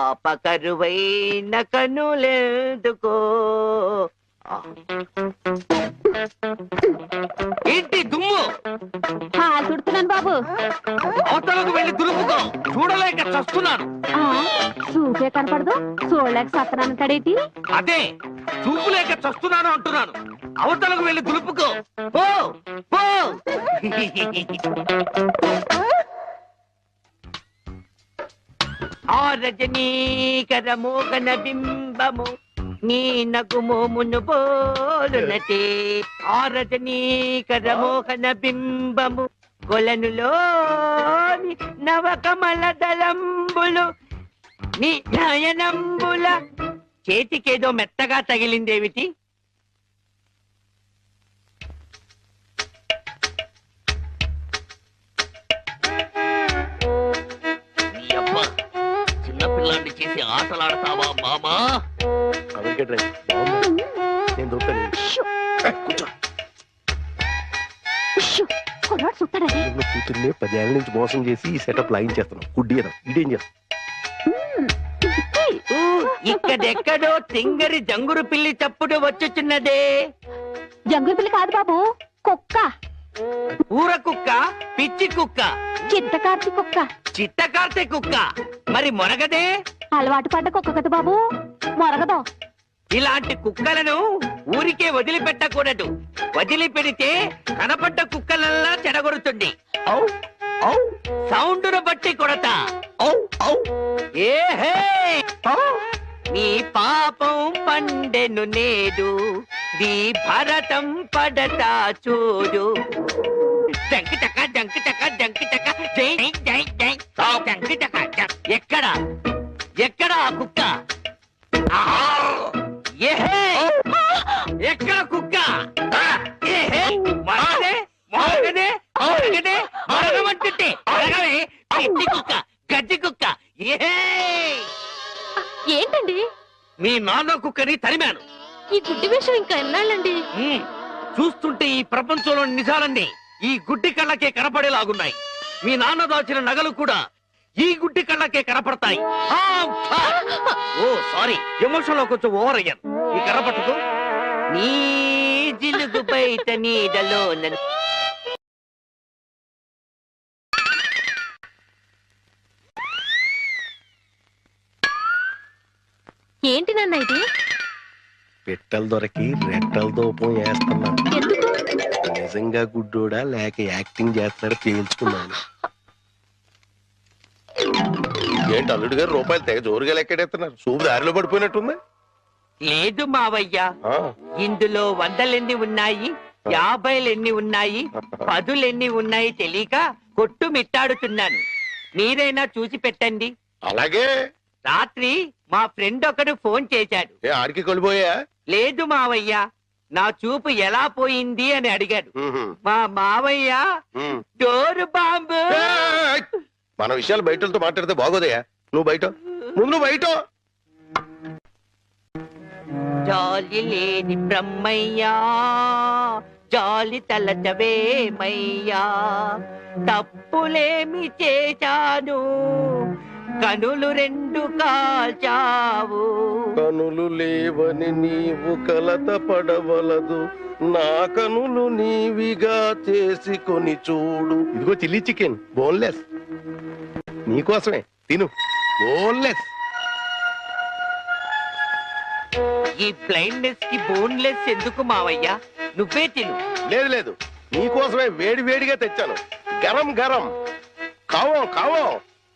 పాప కరువైన కనులెందుకో. ఏంటి దుమ్ము? తుడుతున్నాను బాబు. అవతలకు వెళ్ళి దులుపుకో, చూడలేక చస్తున్నాను. చూపే కనపడదు, చూడలేక సత్తనాను కడేటి. అదే చూపు లేక చస్తున్నాను అంటున్నాను. అవతలకు వెళ్ళి దులుపుకో, పో పో. ఆ రజనీకర మోగన బింబము నీ నగుమోమును పోలునటే. ఆ రజనీకర మోహన బింబము కొలనులోని నవకమల దళంబులు నీ నయనంబుల. చేతికేదో మెత్తగా తగిలిందేమిటి? చిన్నపిల్లాన్ని చేసి ఆటలాడతావా మామా? కూతుర్ని 10 ఏళ్ల నుంచి మోసం చేసి ఈ సెటప్ లాగించేస్తున్నాం. గుడ్డియడం ఇదేం చేస్తాం? ఇక్కడెక్కడో తింగరి జంగురు పిల్లి చప్పుడు వచ్చుచున్నదే. జంగురు పిల్లి కాదు బాబు, కుక్క. ఊర కుక్క, పిచ్చి కుక్క, చిత్తకార్తి కుక్క. చిత్తకార్తె కుక్క మరి మొరగదే? అలవాటు పడ్డ కుక్క కదా బాబు, మొరగదు. ఇలాంటి కుక్కలను ఊరికే వదిలిపెట్టకూడదు. వదిలిపెడితే కనపడ్డ కుక్కలల్లా చెడగొడుతుంది. సౌండును బట్టి కొడతా. ఏహే, నీ పాపం పండెను నేడు, నీ భరతం పడతా చూడు. జంకి చక్క జంకి చక్క జంకి చక్క జై జై జై జంకి చక్క. ఎక్కడ ఎక్కడ ఆ కుక్క? ఏహే, ఎక్కడ కుక్క? ఏహే, మరగదే మరగదే మరగదే మరగమంటుంటే మరగవే. పిచ్చి కుక్క, గజ్జి కుక్క. ఏహే, ఏంటండి? మీ నాన్న కుక్కని తరిమాను. ఈ గుడ్డి విషయం ఇంకా ఎన్నాళ్ళండి? చూస్తుంటే ఈ ప్రపంచంలో నిజాలన్నీ ఈ గుడ్డి కళ్ళకే కనపడేలాగున్నాయి. మీ నాన్న దాచిన నగలు కూడా ఈ గుడ్డి కళ్ళకే కనపడతాయి. ఓ సారీ, ఎమోషన్ లో కొంచెం ఓవర్ అయ్యాను. ఈ కనపడదు. నీ జిలుగు బయట నీడలో ఏంటి నాన్న ఇది? పెట్టెలు దొరికి రెట్టల దూపం వేస్తున్నాను. ఎందుకు? నిజంగా గుడ్డోడా లేక యాక్టింగ్ చేస్తున్నాడు తేల్చుకున్నాను. ఏంటి అల్లుడు గారు రూపాయలు తెగ జోరుగా లెక్కెడేస్తున్నారు? చూపు దారిలో పడిపోయినట్టుంది. లేదు మావయ్య, ఇందులో 100 ఉన్నాయి, 50 ఉన్నాయి, 10 ఉన్నాయి తెలియక కొట్టు మిట్టాడుతున్నాను. మీరైనా చూసి పెట్టండి. అలాగే. రాత్రి మా ఫ్రెండ్ ఒకడు ఫోన్ చేశాడు. ఆడికి కొలిపోయా? లేదు మావయ్య, నా చూపు ఎలా పోయింది అని అడిగాడు. మా మావయ్య డోరు బాంబు. మన విషయాలు బయటతో మాట్లాడితే బాగోదయా. నువ్వు బయట, ముందు నువ్వు బయట. జాలి లేని బ్రహ్మయ్యా, జాలి తలచవేమయ్యా, తప్పులేమి చేశాను, కనులు 2 కాల్చావు. కనులు లేవని నీవు కలత పడవలదు, నా కనులు నీవిగా చేసుకొని చూడు. ఇదిగో చిల్లీ చికెన్ బోన్లెస్, నీకోసమే తిను. బోన్లెస్. ఈ బ్లైండ్నెస్ కి బోన్లెస్ ఎందుకు మావయ్య? నువ్వే తిను. లేదు లేదు, నీకోసమే వేడి వేడిగా తెచ్చాను. గరం గరం, కావం కావం,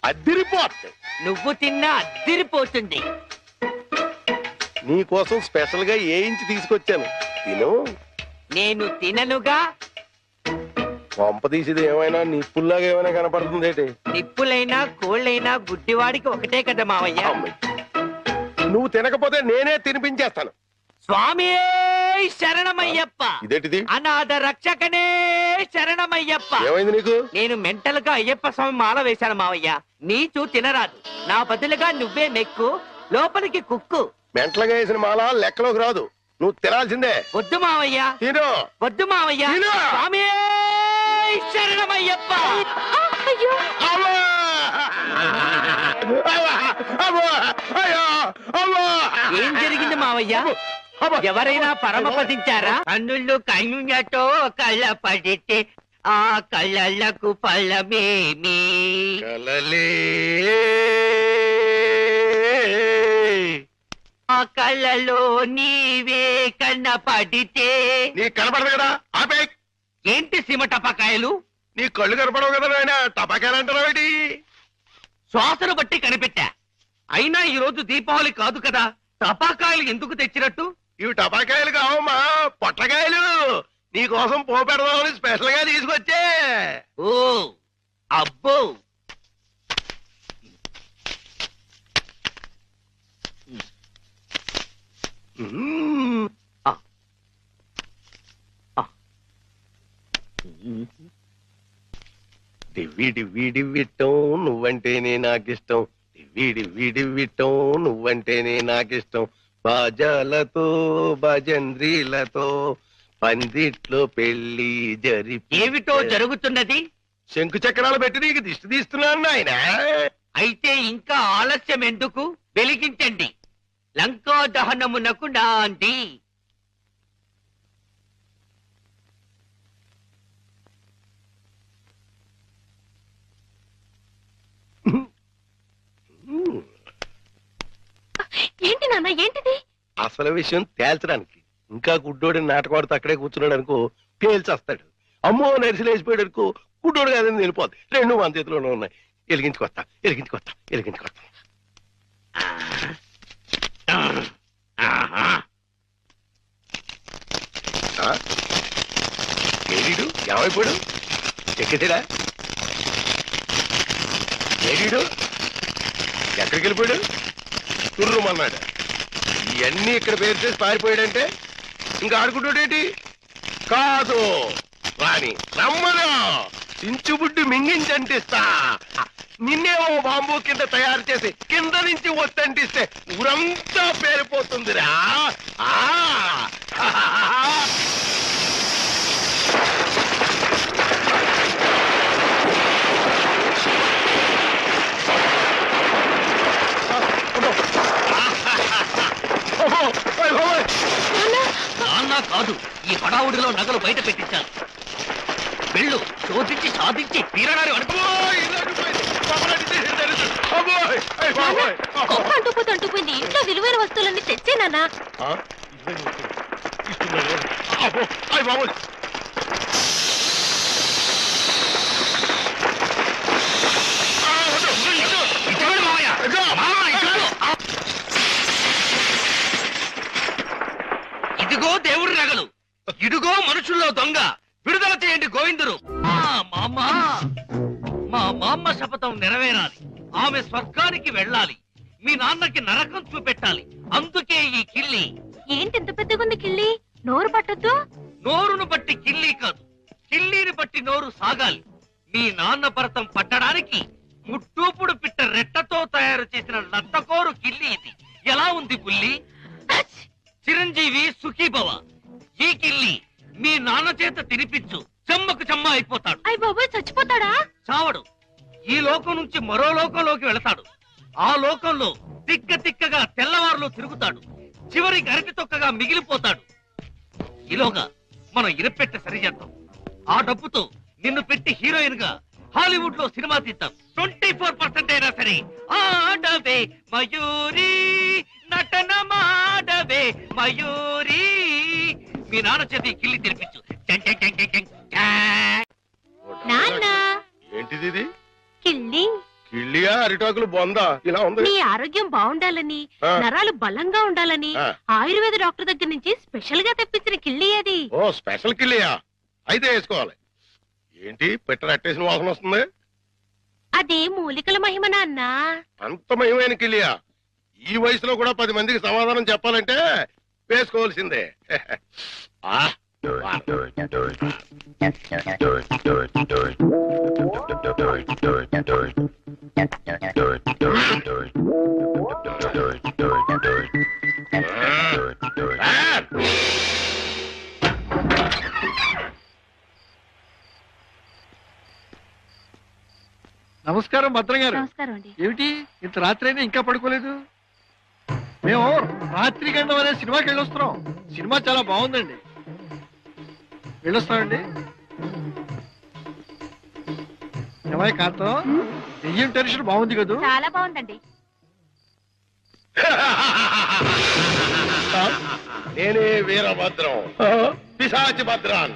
అద్దిరిపోతుంది. నువ్వు తిన్నా అద్దిరిపోతుంది. నీకోసం స్పెషల్ గా వేయించి తీసుకొచ్చాను, తిను. నేను తిననుగా. పంప తీసేది ఏమైనా నిప్పుల్లాగా ఏమైనా కనపడుతుంది ఏంటి? నిప్పులైనా కోళ్ళైనా గుడ్డివాడికి ఒకటే కదా మావయ్య. నువ్వు తినకపోతే నేనే తినిపించేస్తాను. స్వామి శరణమయ్యప్ప. ఇదేంటిది? అనాథ రక్షకనే శరణమయ్యప్ప. ఏమైంది నీకు? నేను మెంటల్ గా అయ్యప్ప స్వామి మాల వేశాను మావయ్య. నీచు తినరాదు, నా బదులుగా నువ్వే మెక్కు, లోపలికి కుక్కు. మెంటలుగా వేసిన మాల లెక్కలోకి రాదు, నువ్వు తినాల్సిందే. వద్దు మావయ్య, తిను. వద్దు మావయ్య. స్వామి శరణమయ్యప్ప. అయ్యో ఏం జరిగింది మావయ్య? ఎవరైనా పరమపదించారా? కన్నుళ్ళు కన్నులతో కళ్ళ పడితే ఆ కళ్ళకు ఫలమేమి? కలలే ఆ కళ్ళలో నీవే కన్న పడితే నీ కనపడదు కదా ఆపే. ఏంటి సీమ టపాకాయలు? నీ కళ్ళు కనపడవు కదా నాయన టపాకాయలు అంటారా? శ్వాసను బట్టి కనిపెట్టా. అయినా ఈ రోజు దీపావళి కాదు కదా, టపాకాయలు ఎందుకు తెచ్చినట్టు? ఇవి టపాకాయలు కావమ్మా, పొట్లకాయలు. నీకోసం పోపెడదామని స్పెషల్ గా తీసుకొచ్చే. ఓ అబ్బో, మ్మ్. డివ్వి డివ్వి డివ్విట్టం నువ్వంటేనే నాకిష్టం. డివ్వి డివ్వి డివ్విట్టం నువ్వంటేనే నాకిష్టం. బాజాలతో భజంద్రీలతో పందిట్లో పెళ్లి ఏమిటో జరుగుతున్నది? శంకు చక్రాలు పెట్టి నీకు దిష్టి తీస్తున్నాను ఆయన. అయితే ఇంకా ఆలస్యం ఎందుకు? వెలిగించండి. లంకా దహనమునకు నాంది. ఏంటి నాన్న, ఏంటిది? అసలు విషయం తేల్చడానికి ఇంకా గుడ్డోడి నాటకవాడితో అక్కడే కూర్చున్నాడు అనుకో, పేల్చేస్తాడు. అమ్మో నరిసిలేసిపోయాడు అనుకో, గుడ్డోడు కాదని వెళ్ళిపోద్ది. రెండు మన చేతిలోనే ఉన్నాయి. ఎలిగించుకొస్తా ఎలిగించుకొస్తా ఎలిగించుకొస్తా. ఏడీడు ఏమైపోయాడు? ఎక్కడా ఏడీడు? ఎక్కడికి వెళ్ళిపోయాడు? తుర్రుమన్నాడు. ఇవన్నీ ఇక్కడ పేరు చేసి పారిపోయాడంటే ఇంకా ఆడుకుంటాడేటి? కాదు రాని రమ్మను, చించుబుడ్డి మింగించంటిస్తా. నిన్నేమో బాంబు కింద తయారు చేసి కింద నుంచి వస్తంటిస్తే ఊరంతా పేరిపోతుందిరా. నాన్న కాదు, ఈ హడావుడిలో నగలు బయట పెట్టించాలి. వెళ్ళు, శోధించి సాధించి తీరడారి అనుకో. అంటుపోయింది. ఇంట్లో విలువైన వస్తువులన్నీ తెచ్చే నాన్న. ఇదిగో దేవుడి నగలు, ఇదిగో మనుషుల్లో దొంగ. విడుదల చేయండి గోవిందుడు. మా మామ శపథం నెరవేరాలి. ఆమె స్వర్గానికి వెళ్ళాలి. మీ నాన్నకి నరకం చూపెట్టాలి. అందుకే ఈ కిల్లి. ఏంటి ఇంత పెద్దగుంది కిల్లి? నోరు పట్టద్దు. నోరును బట్టి కిల్లి కాదు, కిల్లీని బట్టి నోరు సాగాలి. మీ నాన్న భరతం పట్టడానికి ముట్టూపుడు పిట్ట రెట్టతో తయారు చేసిన లత్తకోరు కిల్లి ఇది. ఎలా ఉంది బుల్లి? చిరంజీవి సుఖీభవ. ఈ కిల్లి మీ నాన్న చేత తినిపించు, చెమ్మకు చెమ్మ అయిపోతాడు. అయ్య బాబోయ్, చచ్చిపోతాడా? చావడు. ఈ లోకం నుంచి మరో లోకంలోకి వెళతాడు. ఆ లోకంలో తిక్క తిక్కగా తెల్లవారులు తిరుగుతాడు. చివరికి అరటి తొక్కగా మిగిలిపోతాడు. ఈలోగా మనం ఇరపెట్ట సరిచేద్దాం. ఆ డబ్బుతో నిన్ను పెట్టి హీరోయిన్ గా హాలీవుడ్ లో సినిమా తీద్దాం. 24% అయినా సరే ఆడవే మయూరి, నటన మాడవే మయూరి. మీ నాన్న చేతి కిల్లి తినిపించు. నాన్న, ఏంటిది ఇది? కిల్లి. కిళ్ళియా అరిటాకులు బొందా ఇలా ఉంది? నీ ఆరోగ్యం బాగుండాలని, ఆ. నరాలు బలంగా ఉండాలని ఆ. ఆయుర్వేద డాక్టర్ దగ్గర నుంచి స్పెషల్ గా తెప్పించిన కిల్లి అది. ఓ స్పెషల్ కిళ్ళియా? అయితే వేసుకోవాలి. ఏంటి పెట్ట అట్టేసిన వాసన వస్తుంది? అది మూలికల మహిమ నాన్న. అంత మహిమైన కిళ్ళియా? ఈ వయసులో కూడా 10 మందికి సమాధానం చెప్పాలంటే వేసుకోవాల్సిందే. ఆ నమస్కారం నమస్కారం భద్రం గారు. నమస్కారం అండి. ఏమిటి ఇంత రాత్రి అయినా ఇంకా పడుకోలేదు? మేము రాత్రి గండం అనే సినిమాకి వెళ్ళొస్తున్నాం. సినిమా చాలా బాగుందండి. వెళ్ళొస్తామండి. ఏమయ్య కాంతం, దెయ్యం టెన్షన్ బాగుంది కదూ? చాలా బాగుందండి. నేనే వీరభద్రం, పిశాచి భద్రాన్.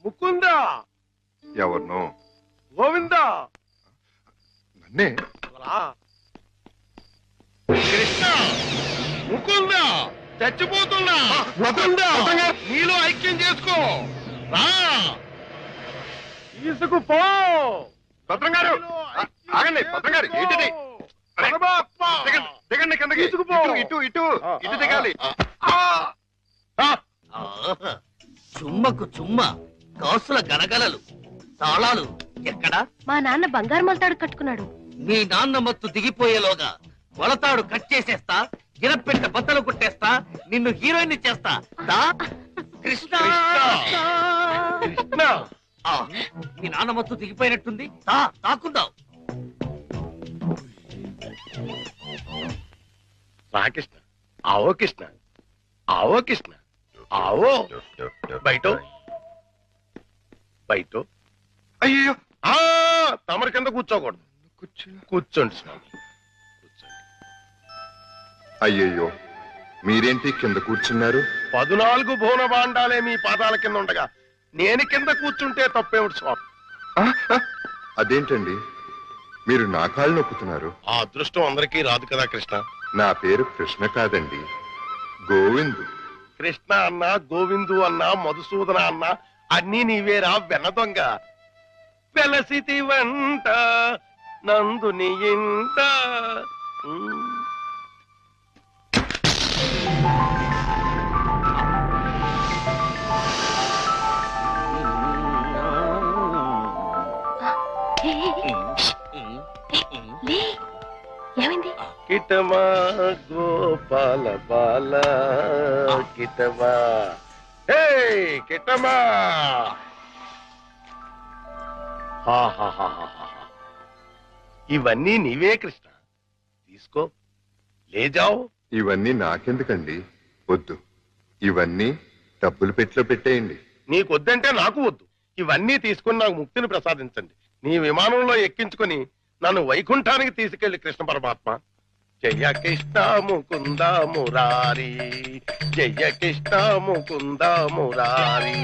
ముకుందా, ఎవరినో గోవిందా, నన్నే. కృష్ణ, ముకుందా, చచ్చిపోతున్నా. నీలో ఐక్యం చేసుకో. రా, తీసుకుపో. భద్రం గారు ఆగండి. భద్రం గారు ఏంటిది? దిగండి కిందకి. ఇటు ఇటు ఇటు దిగాలి. చుమ్మకు చుమ్మ, కాసుల గలగలలు, తాళాలు ఎక్కడా? మా నాన్న బంగారు మొలతాడు కట్టుకున్నాడు. మీ నాన్న మత్తు దిగిపోయేలోగా మొలతాడు కట్ చేసేస్తా, గిరపెట్ట బద్దలు కొట్టేస్తా, నిన్ను హీరోయిన్ చేస్తా. దా కృష్ణ. కృష్ణ, ఆ, మీ నాన్న మత్తు దిగిపోయినట్టుంది. తాకుందాం. రా కృష్ణ. ఆవో కృష్ణ, ఆవో కృష్ణ, ఆవో. బయట బయట. అయ్యో తమరి కింద కూర్చోకూడదు. కూర్చోండి స్వామి, కూర్చోండి. అయ్యయ్యో మీరేంటి కింద కూర్చున్నారు? 14 భువన భాండాలే మీ పాదాల కింద ఉండగా నేను కింద కూర్చుంటే తప్పేమిటి స్వామి? అదేంటండి మీరు నా కాళ్ళు నొక్కుతున్నారు? ఆ అదృష్టం అందరికీ రాదు కదా కృష్ణ. నా పేరు కృష్ణ కాదండి, గోవిందు. కృష్ణ అన్నా, గోవిందు అన్నా, మధుసూదన అన్నా అన్నీ నీవేరా వెన్న దొంగ. వెలసితి వంట నందుని ఇంట. ఏమైంది? కిటమా గోపాల బాల కిటమా. హే కిటమా. ఇవన్నీ నీవే కృష్ణ, తీసుకో, లేజావు. ఇవన్నీ నాకెందుకండి? వద్దు, ఇవన్నీ డబ్బులు పెట్టిలో పెట్టేయండి. నీకొద్దంటే నాకు వద్దు. ఇవన్నీ తీసుకుని నాకు ముక్తిని ప్రసాదించండి. నీ విమానంలో ఎక్కించుకొని నన్ను వైకుంఠానికి తీసుకెళ్లి కృష్ణ పరమాత్మ. జయ కృష్ణ ముకుంద మురారి, జయ కృష్ణ ముకుంద మురారి.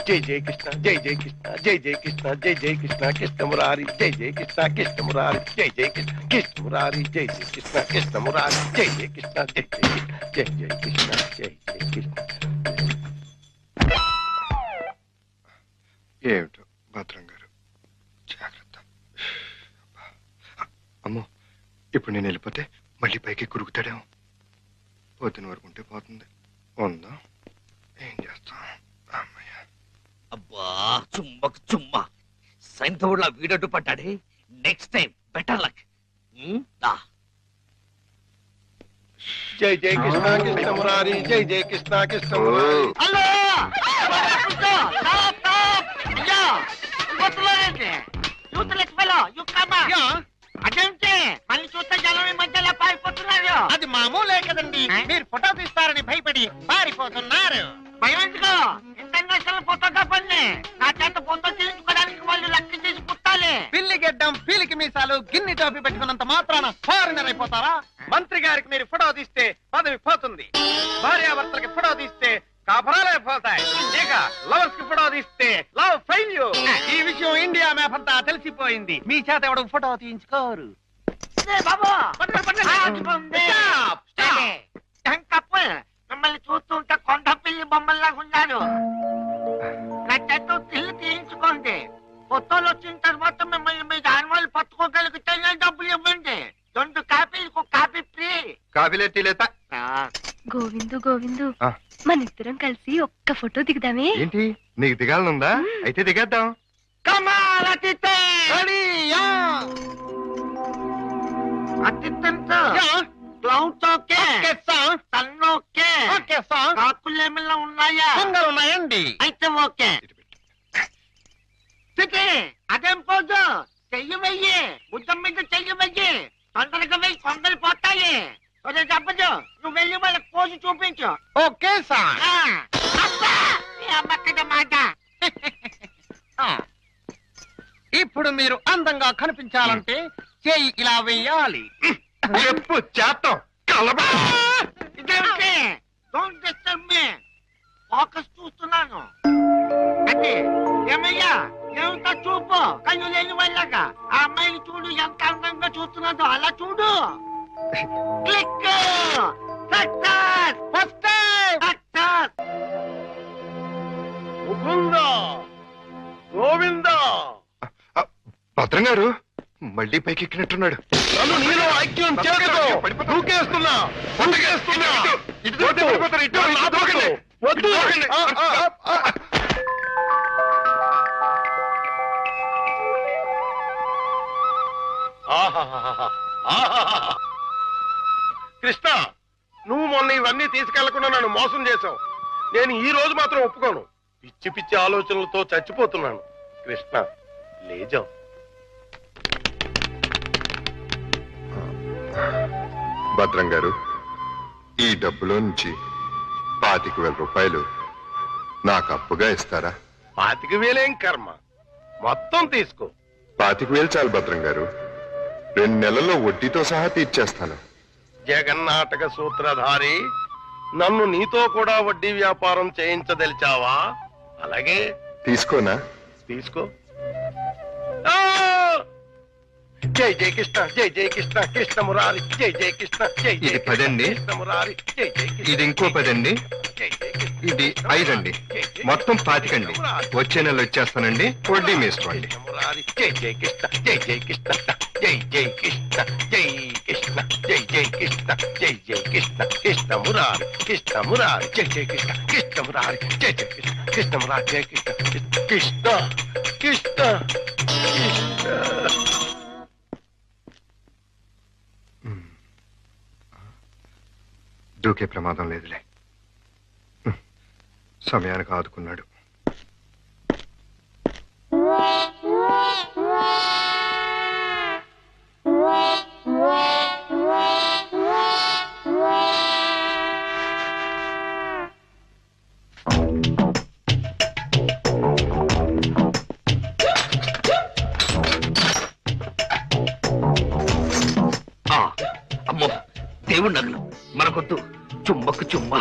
జై జయ కృష్ణ, జై జయ కృష్ణ, జై జయ కృష్ణ, జై జయ కృష్ణ, కృష్ణ మురారి. జై జయ కృష్ణ, కృష్ణ మురారి. జై జయ కృష్ణ, కృష్ణ మురారి. జై జయ కృష్ణ, కృష్ణ మురారి. జై జయ కృష్ణ, జై జయ కృష్ణ, జై జయ కృష్ణ, జై జయ కృష్ణ. ఏమిటో భద్రం గారు, జాగ్రత్త. అమ్మో, ఇప్పుడు నేను వెళ్ళిపోతే మళ్ళీ పైకి కురుకుతాడేమో. పొద్దున వరకు ఉంటే పోతుంది. ఉందా, ఏం చేస్తాం? అమ్మయ్య. అబ్బా, చుమ్మకు చుమ్మ, సైంధవుడిలా వీడడ్డు పడ్డాడే. Next time better luck. జై జయ కృష్ణ, కృష్ణ మురారి. జై జయ కృష్ణ, కృష్ణ మురారి. హలో, అదేంటి మళ్ళీ చూస్తే జనం మధ్యలో పారిపోతున్నారు? అది మామూలే కదండి. మీరు ఫోటో తీస్తారని భయపడి పారిపోతున్నారు. భయం ఎందుకు? ఇంటర్నేషనల్ ఫోటోగ్రాఫర్ని నా చేత ఫోటో తీయించుకోవడానికి వాళ్ళు లెక్క చేసి పుట్టాలి. పిల్లి గెడ్డం, పీలికి మీసాలు, గిన్ని టోపీ పెట్టుకున్నంత మాత్రాన ఫారినర్ అయిపోతారా? మంత్రి గారికి మీరు ఫోటో తీస్తే పదవి పోతుంది. భార్యాభర్తలకి ఫోటో తీస్తే కాపురాలే పోతాయి. ఇక లవర్స్ కి ఫోటో తీస్తే లవ్ ఫెయిల్యూర్. ఈ విషయం ఇండియా మ్యాప్ అంతా తెలిసిపోయింది. మీ చేత ఎవడు ఫోటో తీయించుకోరు. మిమ్మల్ని చూస్తుంటే కొండ పిల్లి బొమ్మల్లా ఉన్నారు. నా చేత ఇల్లు తీయించుకోండి. ఫోటోలు వచ్చిన తర్వాత మిమ్మల్ని మీ దానివాళ్ళు పట్టుకోగలిగితే డబ్బులు ఇవ్వండి. 2 కాపీలకు కాపీ ఫ్రీ. కాఫీలే టీలేత. గోవిందు గోవిందు, మన ఇద్దరం కలిసి ఒక్క ఫోటో దిగుదామే? ఏంటి, నీకు దిగాలనుందా? అయితే దిగేద్దాం. అతిథంతో క్లౌడ్స్ ఓకే, సన్ ఓకే, కాకులు ఏమైనా ఉన్నాయా? ఉన్నాయండి. అయితే ఓకే. స్థితి అదేం పోదు చెయ్యి వెయ్యి బుద్ధం మీద చెయ్యి వెయ్యి తొందరగా వెయ్యి కొందరు పోతాయి ఒరే చెప్పదు నువ్వు వెళ్ళి వాళ్ళకి పోజు చూపించు ఓకే సార్ అమ్మక్కడ మాట ఇప్పుడు మీరు అందంగా కనిపించాలంటే చెయ్యి ఇలా వెయ్యాలి చెప్పు చేస్తాం కలబ ఇదేంటి డోంట్ డిస్టర్బ్ మీ ఫోకస్ చూస్తున్నాను అంటే ఏమయ్యా ఏమిటా చూపు కళ్ళు లేని వాళ్ళగా ఆ అమ్మాయిని చూడు ఎంత అందంగా చూస్తున్నాదో అలా చూడు click success first success Mukunda Govinda భద్రం గారు మళ్ళీ పైకి ఎక్కినట్టున్నాడు. నన్ను నీలో ఐక్యం చేస్తూ దూకేస్తున్నా దూకేస్తున్నా వద్దు కృష్ణ నువ్వు మొన్న ఇవన్నీ తీసుకెళ్లకుండా నన్ను మోసం చేశావు. నేను ఈ రోజు మాత్రం ఒప్పుకోను. పిచ్చి పిచ్చి ఆలోచనలతో చచ్చిపోతున్నాను. కృష్ణ లేజాం. భద్రం గారు ఈ డబ్బులో నుంచి 25,000 రూపాయలు నాకు అప్పుగా ఇస్తారా? 25,000 కర్మ, మొత్తం తీసుకో. 25,000 చాలు భద్రం గారు. 2 నెలల్లో వడ్డీతో సహా తీర్చేస్తాను. జగన్నాటక సూత్రధారి, నన్ను నీతో కూడా వడ్డీ వ్యాపారం చేయించదలిచావా? అలాగే తీసుకోనా? తీసుకో. జై జై కృష్ణ, జై జై కృష్ణ, కృష్ణ మురారి, జై జై కృష్ణ, జై జై ఇది 10 అండి. కృష్ణ మురారి, జై జై కృష్ణ, ఇది ఇంకో 10 అండి. జై జై కృష్ణ, ఇది 5 అండి. మొత్తం 25 అండి. వచ్చే నెల వచ్చేస్తానండి. వడ్డీ వేసుకోండి. కృష్ణ మురారి, జై జై కృష్ణ, జై జై కృష్ణ, జై జై కృష్ణ, జై కృష్ణ, జై జై కృష్ణ, జై జై కృష్ణ, కృష్ణ మురారి, కృష్ణ మురారి, జై జై కృష్ణ, కృష్ణ మురారి, జై జై కృష్ణ, కృష్ణ మురారి, జై కృష్ణ, కృష్ణ కృష్ణ కృష్ణ. దూకే ప్రమాదం లేదులే. సమయానికి ఆదుకున్నాడు. అమ్మో దేవుడి నగలు మనకొద్దు. చుమ్మకు చుమ్మ.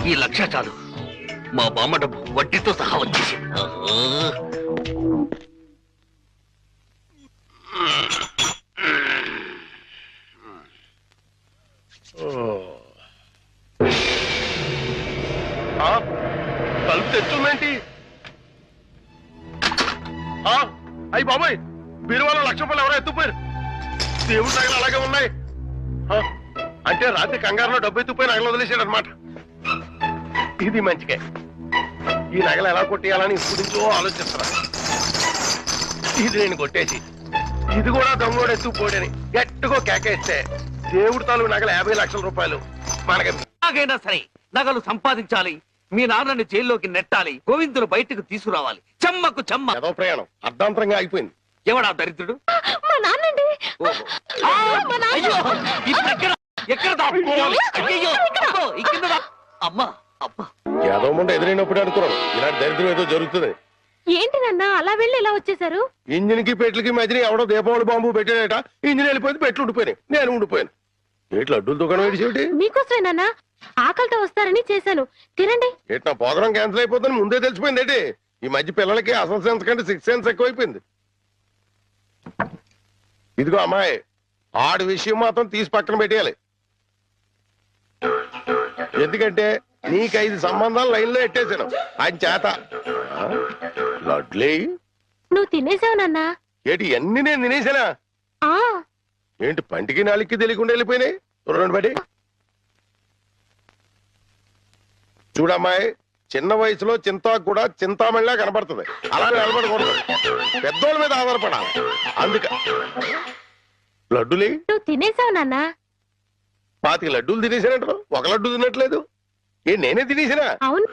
ఈ 1,00,000 చాలు. మా బామ్మ డబ్బు వడ్డీతో సహా వచ్చేసి. తలుపు తెచ్చుందేంటి? అయ్యి బాబాయ్, బీరువాలో 1,00,000 రూపాయలు ఎవరో ఎత్తుపోయారు. దేవుడి నగలు అలాగే ఉన్నాయి. అంటే రాత్రి కంగారులో డబ్బు ఎత్తుపోయి నగలు వదిలేశాడు అనమాట. ఇది మంచిగా. ఈ నగలు ఎలా కొట్టేయాలని ఇప్పుడు నుంచో ఆలోచిస్తున్నా. ఇది నేను కొట్టేసి ఇది కూడా దొంగోడు ఎత్తుకుపోడని గట్టిగా కేకేస్తే దేవుడి తాలూకు నగలు 50,00,000 రూపాయలు మనకి. ఎలాగైనా సరే నగలు సంపాదించాలి. మీ నాన్నని జైల్లోకి నెట్టాలి. గోవిందులు బయటకు తీసుకురావాలి. చెమ్మకు చెమ్మ. ఏదో ప్రయాణం అర్ధాంతరంగా అయిపోయింది. ఎవడా దరిద్రుడు? మా నాన్నండి. అయ్యో, ఇప్పుడు ఎక్కడ దాక్కోవాలి? అయ్యయ్యో, అబ్బో, ఈ కింద అమ్మా అబ్బా. ఏదో ముందు ఎదురైనప్పుడు అనుకున్నాను ఇలాంటి దరిద్రం ఏదో జరుగుతుంది. ఏంటి నాన్న అలా వెళ్ళి ఇలా వచ్చేసారు? ఇంజిన్ కి పెట్లకి మధ్యన ఎవడో దీపావళి బాంబు పెట్టాడట. ఇంజిన్ వెళ్ళిపోయింది, పెట్లు ఉండిపోయినాయి, నేను ఉండిపోయాను. ఏట్లు అడ్డుల దుకాణం ఏడిసేటి? మీకోసమే నాన్న, ఆకలితో వస్తారని చేశాను. తినండి. ఏటి నా ప్రోగ్రాం క్యాన్సిల్ అయిపోతుందని ముందే తెలిసిపోయింది ఏంటి? ఈ మధ్య పిల్లలకి అసలు సెన్స్ కంటే 6th సెన్స్ ఎక్కువైపోయింది. ఇదిగో అమ్మాయి, ఆడి విషయం మాత్రం తీసి పక్కన పెట్టేయాలి. ఎందుకంటే నీకు 5 సంబంధాలు లైన్ లో ఎట్టేశాను ఆయన చేత. లడ్లీ, నువ్వు తినేసావు నాన్న. ఏంటి అన్ని నేను తినేసానా? ఆ ఏంటి పంటికి నాలుగుకి తెలియకుండా వెళ్ళిపోయినాయి? రెండు బట్టి చూడమ్మాయి, చిన్న వయసులో చింతాకు కూడా చింతామణిలా కనపడుతుంది. అలా నిలబడకూడదు, పెద్దోళ్ళ మీద ఆధారపడాలి. అందుక లడ్డులే నువ్వు తినేసావు నాన్న. 25 లడ్డూలు తినేసానంటారు, ఒక లడ్డు తినట్లేదు. నేనే తినేసినా అవును.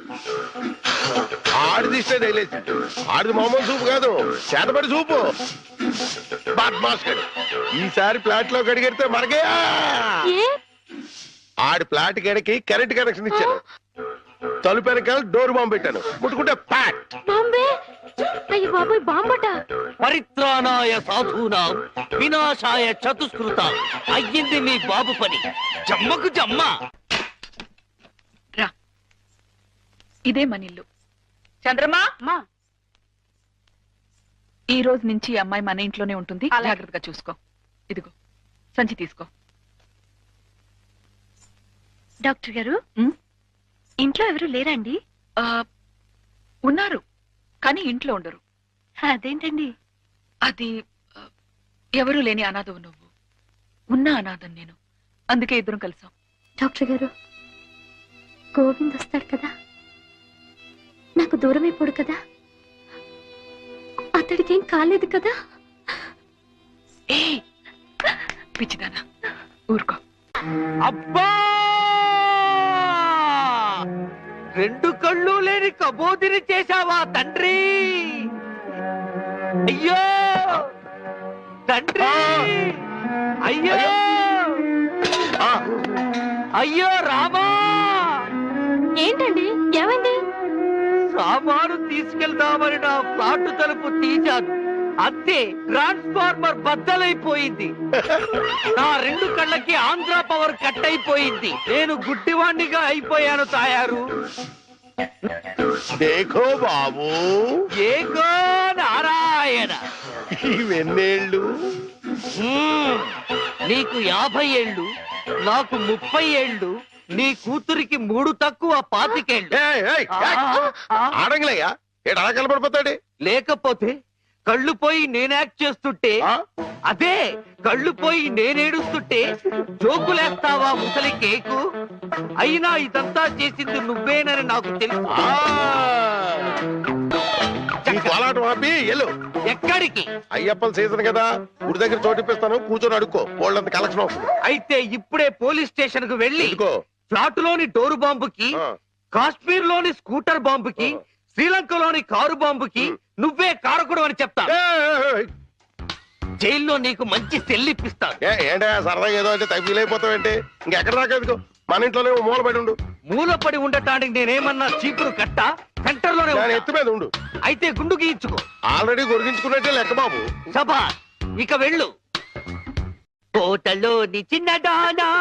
ఆడిది ఇష్టే తగిలేసి ఆడిది మామూలు సూపు కాదు చేతపడి సూపు బద్మాస్ గడు. ఈసారి ప్లాట్ లో కడిగెడితే మనకే ఏ ఆడి ప్లాట్ గడికి కరెంట్ కనెక్షన్ ఇచ్చాను. తలుపు వెనకాల డోర్ బాంబు పెట్టాను. ముట్టుకుంటే ప్యాట్. బాంబే. అయ్య బాబోయ్, బాంబట. పరిత్రాణాయ సాధూనాం వినాశాయ చతుష్కృత. అయ్యింది మీ బాబు పని. జమ్మకు జమ్మ. రా, ఇదే మన ఇల్లు. చంద్రమా, ఈ రోజు నుంచి ఈ అమ్మాయి మన ఇంట్లోనే ఉంటుంది. జాగ్రత్తగా చూసుకో. ఇదిగో సంచి తీసుకో. డాక్టర్ గారు, ఇంట్లో ఎవరు లేరండి? ఆ, ఉన్నారు, కానీ ఇంట్లో ఉండరు. అదేంటండి? అది ఎవరూ లేని అనాథవు నువ్వు, ఉన్న అనాథం నేను. అందుకే ఇద్దరం కలిసాం. డాక్టర్ గారు, గోవింద్ వస్తాడు కదా, నాకు దూరం అయిపోడు కదా, అతడికి ఏం కాలేదు కదా? ఏ పిచ్చిదానా, ఊరుకో. అబ్బా, రెండు కళ్ళు లేని కబోదిని చేశావా తండ్రి? అయ్యో తండ్రి, అయ్యో అయ్యో రామా. ఏంటండి, ఏమైంది? సామాను తీసుకెళ్దామని నా ఫ్లాట్ తలుపు తీశాను, అంతే ట్రాన్స్ఫార్మర్ బద్దలైపోయింది. నా రెండు కళ్ళకి ఆంధ్ర పవర్ కట్ అయిపోయింది. నేను గుడ్డివాణ్ణిగా అయిపోయాను తాయారు. దేఖో బాబు, ఏకో నారాయణ. ఇవెన్నేళ్ళు? నీకు 50 ఏళ్ళు, నాకు 30 ఏళ్ళు, నీ కూతురికి 3 తక్కువ 25 ఏళ్ళు. ఆడంగిలయ్యా ఏడు అలా కలపడిపోతాడు. లేకపోతే కళ్ళు పోయి నేను యాక్ట్ చేస్తుంటే, అదే కళ్ళు పోయి నేనేడుస్తుంటే జోకులేస్తావా ముసలి కేకు? అయినా ఇదంతా చేసింది నువ్వేనని నాకు తెలుసు. కోలాటం ఆపి ఎల్లు. ఎక్కడికి? అయ్యప్పల సీజన్ కదా, గుడి దగ్గర చోటిప్పిస్తాను, కూర్చొని అడుక్కో. వాళ్ళంత కలెక్షన్ వస్తుంది. అయితే ఇప్పుడే పోలీస్ స్టేషన్ కు వెళ్ళి ఎందుకో? ఫ్లాట్ లోని డోరు బాంబుకి, కాశ్మీర్ లోని స్కూటర్ బాంబుకి, శ్రీలంకలోని కారు బాంబుకి నువ్వే కారకుడు అని చెప్తా. జైల్లో నీకు మంచి సెల్లిప్పిస్తాను. ఏంటా సరదాగా ఏదో అంటే తగ్గిలు అయిపోతావేంటి? ఇంకెక్కడ దాకా ఎందుకు? మన ఇంట్లోనే మూలపడి ఉండు. మూలపడి ఉండటానికి నేనేమన్నా చీపురు కట్ట? సెంటర్ లోనే ఎత్తు మీద ఉండు. అయితే గుండు గీయించుకో. ఆల్రెడీ గొరిగించుకున్నట్టే లెక్క బాబు. సభా, ఇక వెళ్ళు. కోటలోని చిన్నదానా